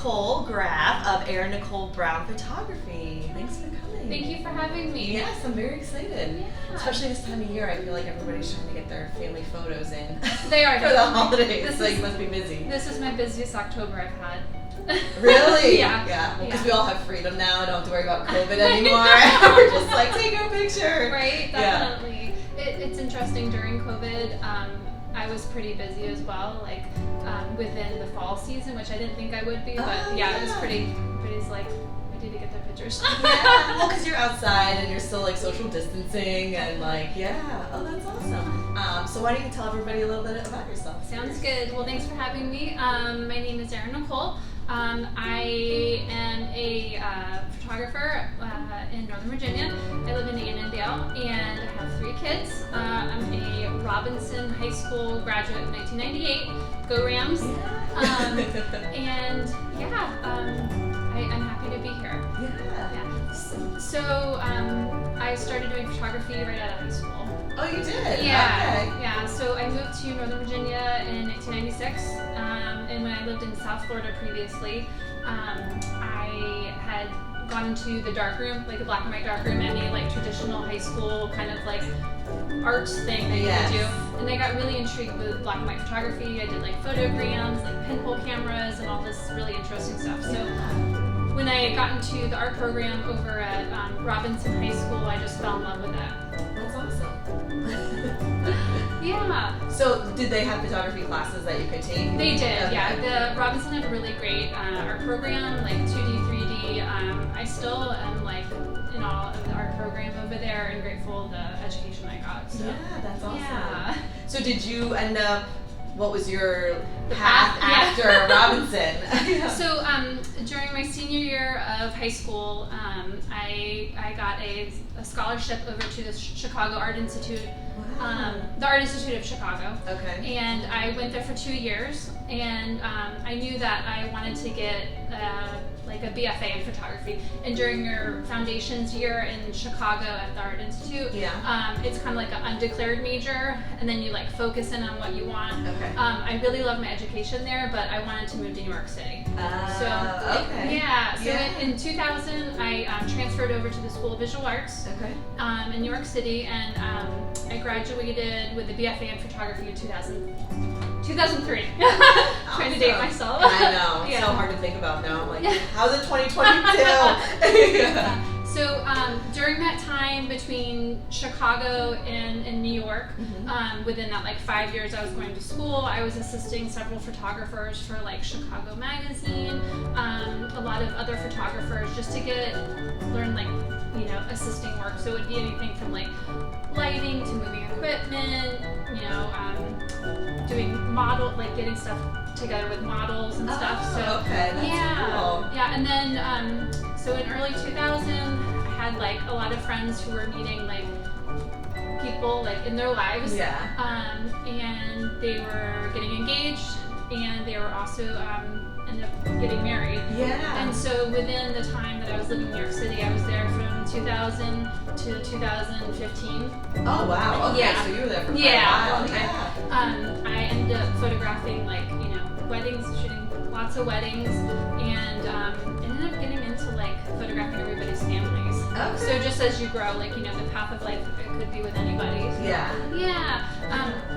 Nicole Graf of Erin Nicole Brown Photography. Thanks for coming. Thank you for having me. Yes, I'm very excited. Yeah. Especially this time of year, I feel like everybody's trying to get their family photos in. They are for the holidays, so you must be busy. This is my busiest October I've had. Really? Yeah. Yeah. Because Yeah. we all have freedom now. Don't have to worry about COVID anymore. We're just like, take a picture. Right? Yeah. Definitely. It's interesting during COVID. I was pretty busy as well, like within the fall season, which I didn't think I would be, but it was pretty. Everybody's like, I need to get their pictures. Yeah, well, because you're outside and you're still like social distancing and like, oh, that's awesome. So why don't you tell everybody a little bit about yourself? Sounds good. Well, thanks for having me. My name is Erin Nicole. I am a photographer in Northern Virginia. I live in Annandale and I have 3 kids. I'm a Robinson High School graduate in 1998. Go Rams! I'm happy to be here. Yeah. So I started doing photography right out of high school. Oh, you did? Yeah. Okay. Yeah. So I moved to Northern Virginia in 1996, and when I lived in South Florida previously, I had gone into the darkroom, like a black and white darkroom, any like traditional high school kind of like arts thing that you would do. And I got really intrigued with black and white photography. I did like photograms, like pinhole cameras, and all this really interesting stuff. So when I got into the art program over at Robinson High School, I just fell in love with that. That's awesome. Yeah. So did they have photography classes that you could take? They did, Okay. yeah. The Robinson had a really great art program, like 2D, 3D. I still am like in awe of the art program over there and grateful the education I got. So. Yeah, that's awesome. Yeah. So did you end up, what was your The path path, after Robinson? So during my senior year of high school, I got a scholarship over to the Chicago Art Institute, the Art Institute of Chicago. Okay. And I went there for 2 years, and I knew that I wanted to get like a BFA in photography. And during your foundations year in Chicago at the Art Institute, it's kind of like an undeclared major, and then you like focus in on what you want. Okay. I really loved my education there, but I wanted to move to New York City. Okay. Yeah. So in 2000, I transferred over to the School of Visual Arts in New York City, and I graduated with a BFA in photography in 2003. Trying to date myself. I know. It's so hard to think about now. I'm like, how's it 2022? So during that time between Chicago and New York, within that like 5 years I was going to school, I was assisting several photographers for like Chicago Magazine, a lot of other photographers just to learn like, assisting work. So it would be anything from like lighting to moving equipment, doing getting stuff together with models and stuff. So okay, that's cool. Yeah, and then so in early 2000, I had like a lot of friends who were meeting like people like in their lives, and they were getting engaged, and they were also ended up getting married. And so within the time that I was living in New York City, I was there from 2000 to 2015. Oh wow! Okay, so you were there for quite a while. I ended up photographing like weddings, shooting lots of weddings, and ended up getting into like photographing everybody's families. Okay. So just as you grow, like the path of life, it could be with anybody.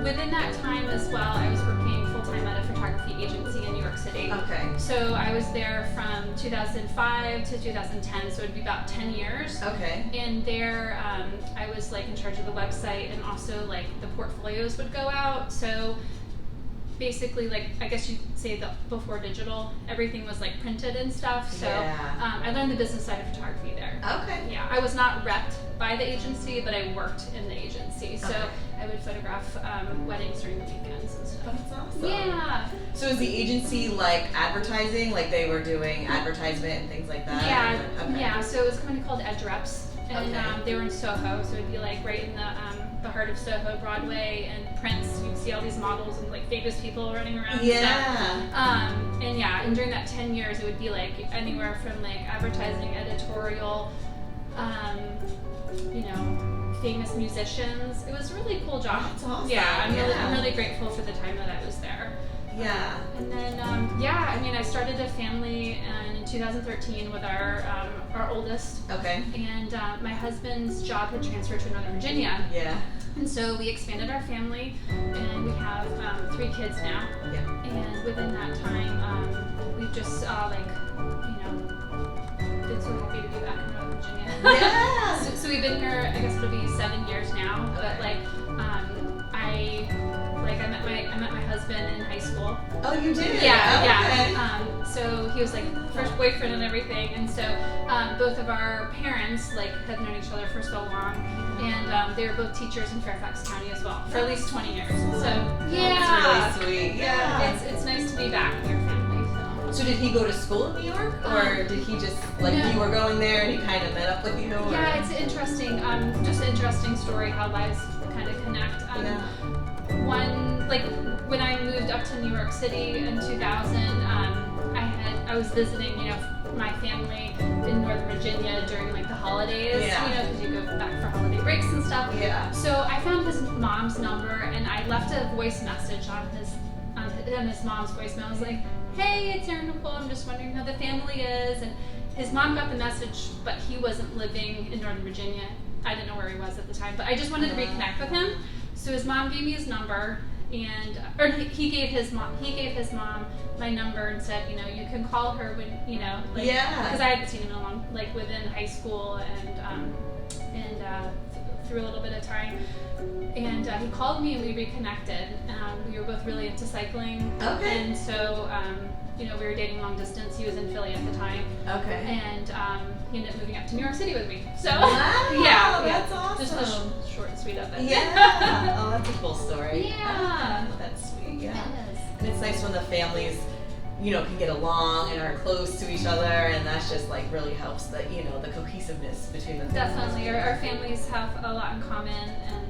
Within that time as well, I was working full time at a photography agency in New York City. Okay. So I was there from 2005 to 2010, so it'd be about 10 years. Okay. And there, I was like in charge of the website, and also like the portfolios would go out. So basically, like, I guess you'd say that before digital, everything was like printed and stuff. So I learned the business side of photography there. Okay. Yeah, I was not repped by the agency, but I worked in the agency. So I would photograph weddings during the weekends and stuff. That's awesome. Yeah. So is the agency like advertising? Like they were doing advertisement and things like that? Yeah. So it was a company called Edge Reps, and they were in Soho. So it'd be like right in the heart of Soho, Broadway, and Prince. You'd see all these models and like famous people running around. And during that 10 years, it would be like anywhere from like advertising, editorial, famous musicians. It was a really cool job. That's awesome. Yeah, I'm really grateful for the time that I was there. Yeah. And then, I mean, I started a family in 2013 with our oldest. Okay. And my husband's job had transferred to Northern Virginia. Yeah. And so we expanded our family, and we have 3 kids now. Yeah. And within that time, we've just been so happy to be back in Northern Virginia. Yeah. So we've been here, I guess it'll be 7 years now. Okay. But I met my husband in high school. Oh, you did? Yeah, oh, yeah. Okay. So he was like first boyfriend and everything, and so both of our parents have known each other for so long, and they were both teachers in Fairfax County as well for at least 20 years. So yeah, that's really sweet. Yeah, it's nice to be back with your family. So did he go to school in New York, or did he just you were going there and he kind of met up with you? Or? Yeah, it's interesting. Just an interesting story how lives kind of connect. When I moved up to New York City in 2000, I was visiting, my family in Northern Virginia during the holidays, because you go back for holiday breaks and stuff. Yeah. So I found his mom's number, and I left a voice message on his mom's voicemail. I was like, "Hey, it's Erin Nicole. I'm just wondering how the family is." And his mom got the message, but he wasn't living in Northern Virginia. I didn't know where he was at the time, but I just wanted to reconnect with him. So his mom gave me his number, he gave his mom my number and said, you can call her when, because I hadn't seen him in a long, within high school and through a little bit of time. And he called me and we reconnected. We were both really into cycling. Okay. And so, we were dating long distance. He was in Philly at the time. Okay. And he ended up moving up to New York City with me. So, wow, that's awesome. Just the short and sweet of it. Yeah. Oh, that's a cool story. Yeah. Oh, that's sweet. Yeah. Yes. And it's nice when the families, can get along and are close to each other, and that's just really helps the cohesiveness between the families. Definitely. Our families have a lot in common, and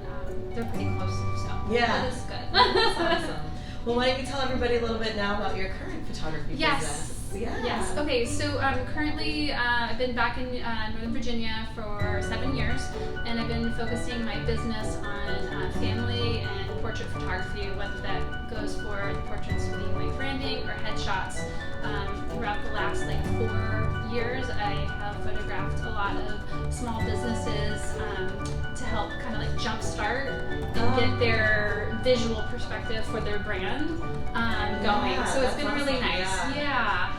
they're pretty close. So that is good. That's awesome. Well, why don't you tell everybody a little bit now about your current photography business? Yeah. Yes. Okay. So currently, I've been back in Northern Virginia for 7 years, and I've been focusing my business on family and portrait photography, whether that goes for the portraits being branding or headshots. Throughout the last 4 years, I have photographed a lot of small businesses to help kind of jumpstart and get their visual perspective for their brand going. So it's been really nice. Yeah.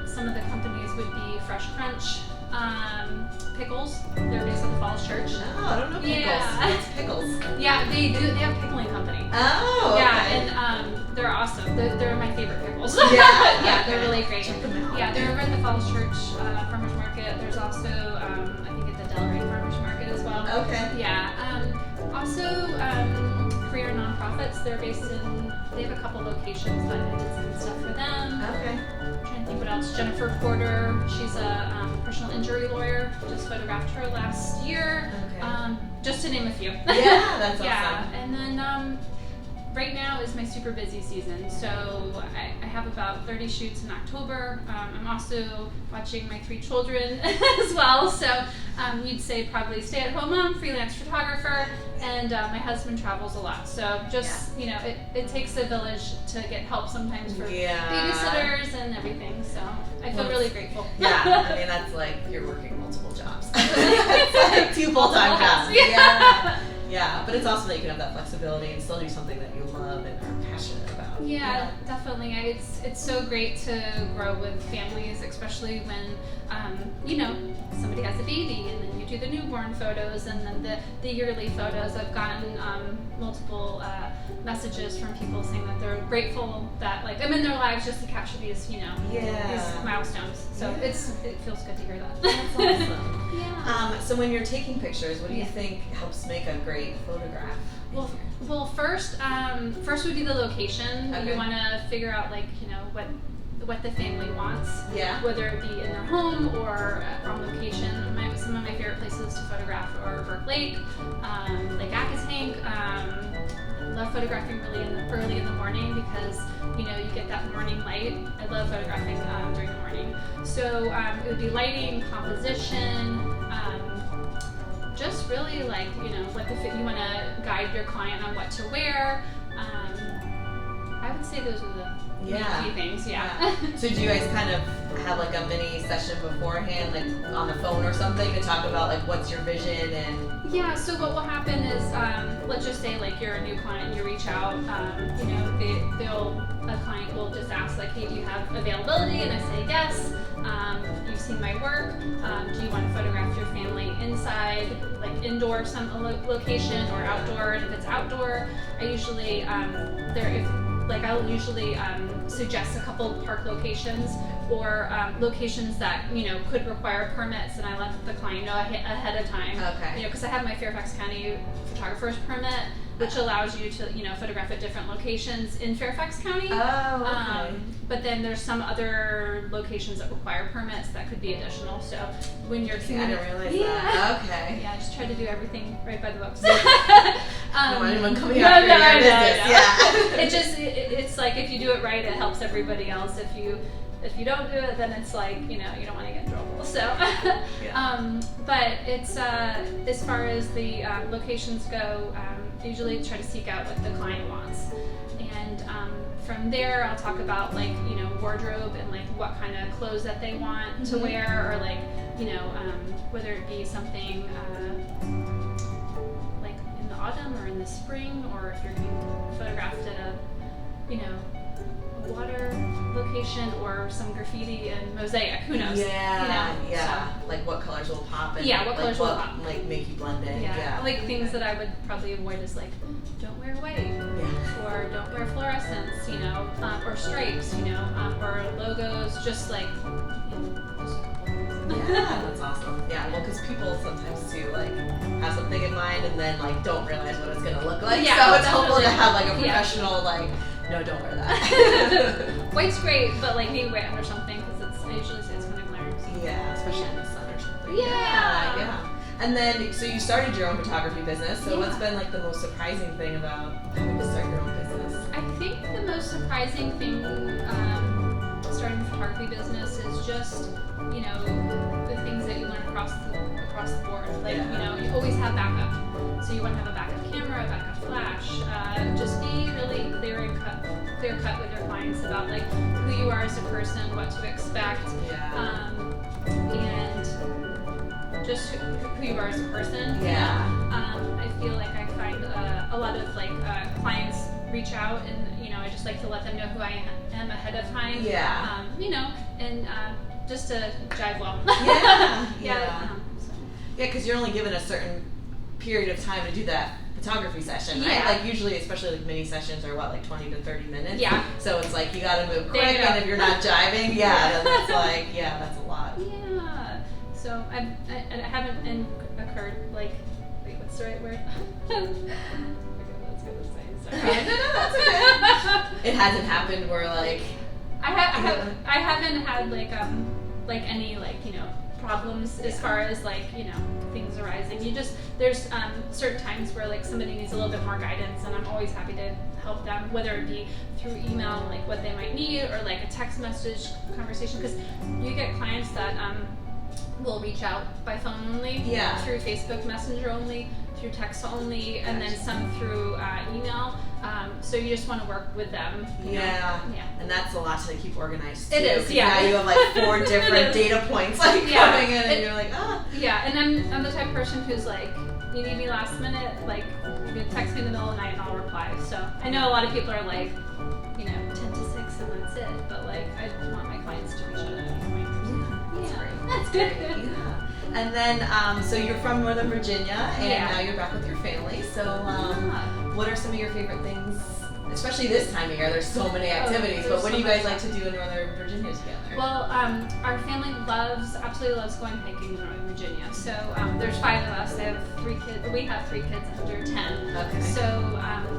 Some of the companies would be Fresh Crunch, Pickles. They're based at the Falls Church. Oh, I don't know Pickles. Yeah. What's Pickles? Yeah, they do. They have a pickling company. Oh, okay. Yeah, and they're awesome. They're my favorite pickles. Yeah. Yeah, they're really great. Check them out. Yeah, they're over at the Falls Church Farmers Market. There's also, I think, at the Delray Farmers Market as well. Okay. Yeah. Also, career nonprofits. They have a couple locations, but I did some stuff for them. Okay. I'm trying to think what else. Jennifer Porter. She's a personal injury lawyer. Just photographed her last year. Okay. Just to name a few. Yeah, that's awesome. Yeah, and then right now is my super busy season, so I have about 30 shoots in October. I'm also watching my 3 children as well, so you'd say probably stay-at-home mom, freelance photographer, and my husband travels a lot. So just, it takes a village to get help sometimes for babysitters and everything, so I feel really grateful. Yeah, I mean, that's you're working multiple jobs. It's 2 full-time jobs. Yeah, but it's awesome that you can have that flexibility and still do something that you love and are passionate about. Yeah, definitely. It's so great to grow with families, especially when somebody has a baby, and then you do the newborn photos and then the yearly photos. I've gotten multiple messages from people saying that they're grateful that I'm in their lives just to capture these these milestones. So it feels good to hear that. That's awesome. Yeah. So when you're taking pictures, what do you think helps make a great photograph? Well, first would be the location. Okay. You want to figure out what the family wants. Yeah. Whether it be in their home or on location. Some of my favorite places to photograph are Burke Lake, Lake Accohank. I love photographing early in the morning because you get that morning light. I love photographing during the morning. So it would be lighting, composition. Just really what you want to guide your client on what to wear. I I would say those are the key things. So do you guys kind of have like a mini session beforehand, like on the phone or something, to talk about like what's your vision and? Yeah. So what will happen is, let's just say like you're a new client, you reach out, a client will just ask like, hey, do you have availability? And I say yes. You've seen my work. Do you want to photograph your family inside, like indoor some location, or outdoor? And if it's outdoor, I usually I'll usually suggest a couple park locations, or locations that could require permits, and I let the client know ahead of time. Okay. Because I have my Fairfax County photographer's permit, which allows you to photograph at different locations in Fairfax County. Oh, okay. But then there's some other locations that require permits that could be additional. So when you're I didn't realize that. Okay. Yeah, I just try to do everything right by the books. Don't want anyone coming after your business. Yeah. It's like if you do it right, it helps everybody else. If you don't do it, then it's like you don't want to get in trouble. So, but it's as far as the locations go, I usually try to seek out what the client wants, and from there I'll talk about like wardrobe and like what kind of clothes that they want to wear, or like whether it be something like in the autumn or in the spring, or if you're being photographed at a water location or some graffiti and mosaic, who knows? So, like what colors will pop and what colors will pop, like make you blend in. Like things that I would probably avoid is like don't wear white, or don't wear fluorescents, or stripes, or logos, just like that's awesome. Well, because people sometimes do like have something in mind and then like don't realize what it's gonna look like. So it's helpful to have like a professional like, no, don't wear that. White's great, but like maybe white under something, because I usually say it's kind of glaring. Especially in the sun or something. And then, so you started your own photography business. So what's been like the most surprising thing about having to start your own business? I think the most surprising thing starting a photography business is just the things that you learn across the board. Like you always have backup. So you want to have a backup camera, a backup flash. Just be really clear cut with your clients about like who you are as a person, what to expect, and just who you are as a person. I feel like I find a lot of like clients reach out, and I just like to let them know who I am ahead of time. And just to jive well. Because you're only given a certain period of time to do that photography session, right? Like usually, especially like mini sessions are like 20 to 30 minutes. So it's like you gotta move quick, and if you're not jiving, then it's like, that's a lot. So I haven't occurred like, wait, what's the right word? I forget what I was gonna say. Sorry. No, that's okay. It hasn't happened where like I haven't had like any like problems as far as like things arising. There's certain times where like somebody needs a little bit more guidance, and I'm always happy to help them, whether it be through email, like what they might need, or like a text message conversation, because you get clients that will reach out by phone only, through Facebook Messenger only, through text only, and then some through email. So you just want to work with them. And that's a lot to keep organized too. It is, Now you have like 4 different data points like coming in, and you're like, and I'm the type of person who's like, you need me last minute, like you can text me in the middle of the night and I'll reply. So I know a lot of people are like, 10 to 6 and that's it, but like I want my clients to reach out at any point. That's great. And then, so you're from Northern Virginia, and now you're back with your family. So, what are some of your favorite things, especially this time of year? There's so many activities, but what do you guys like to do in Northern Virginia together? Well, our family absolutely loves going hiking in Northern Virginia. So there's 5 of us. I have 3 kids. We have 3 kids under 10. Okay. So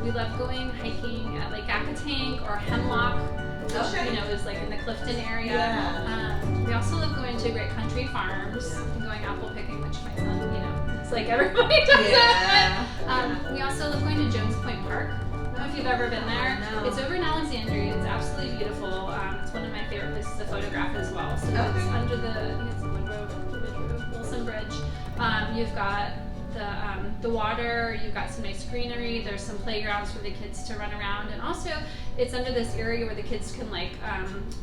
we love going hiking at Lake Akatank or Hemlock, which is like in the Clifton area. We also love going to Great Country Farms and going apple picking, which my son, it's like everybody does it. We also love going to Jones Point Park. I don't know if you've ever been there. No. It's over in Alexandria. It's absolutely beautiful. It's one of my favorite places to photograph as well. So it's under the, I think it's Woodrow Wilson Bridge. You've got the water. You've got some nice greenery. There's some playgrounds for the kids to run around, and also it's under this area where the kids can like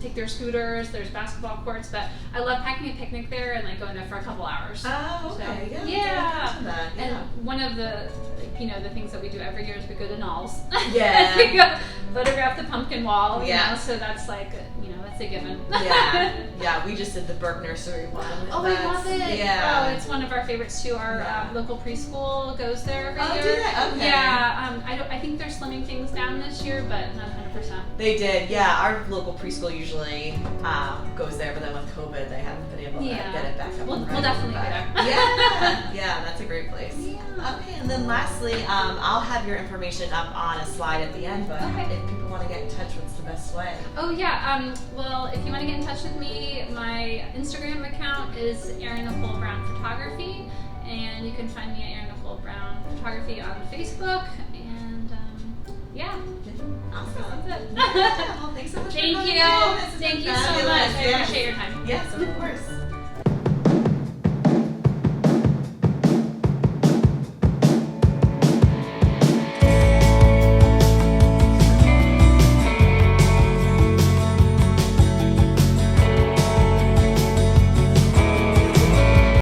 take their scooters. There's basketball courts, but I love packing a picnic there and like going there for a couple hours. Oh, okay. So, yeah. And one of the the things that we do every year is we go to Knowles. Yeah. We go photograph the pumpkin wall. Yeah. So that's like that's a given. Yeah. We just did the Burke Nursery one. Oh, I love it. Yeah. Oh, it's one of our favorites too. Our local preschool goes there every year. Oh, do they? Okay. Yeah. I think they're slimming things down this year, but not 100%. They did. Yeah. Our local preschool usually goes there, but then with COVID, they haven't been able to get it back up. We'll definitely go there. Yeah, that's a great place. Yeah. Okay, and then lastly, I'll have your information up on a slide at the end, but if people want to get in touch, what's the best way? Oh, yeah. Well, if you want to get in touch with me, my Instagram account is Erin Nicole Brown Photography, and you can find me at Erin Nicole Brown Photography on Facebook, and Awesome. That's it. Well, thanks so much. Thank you. Thank you so much. I appreciate your time. Yes, of course.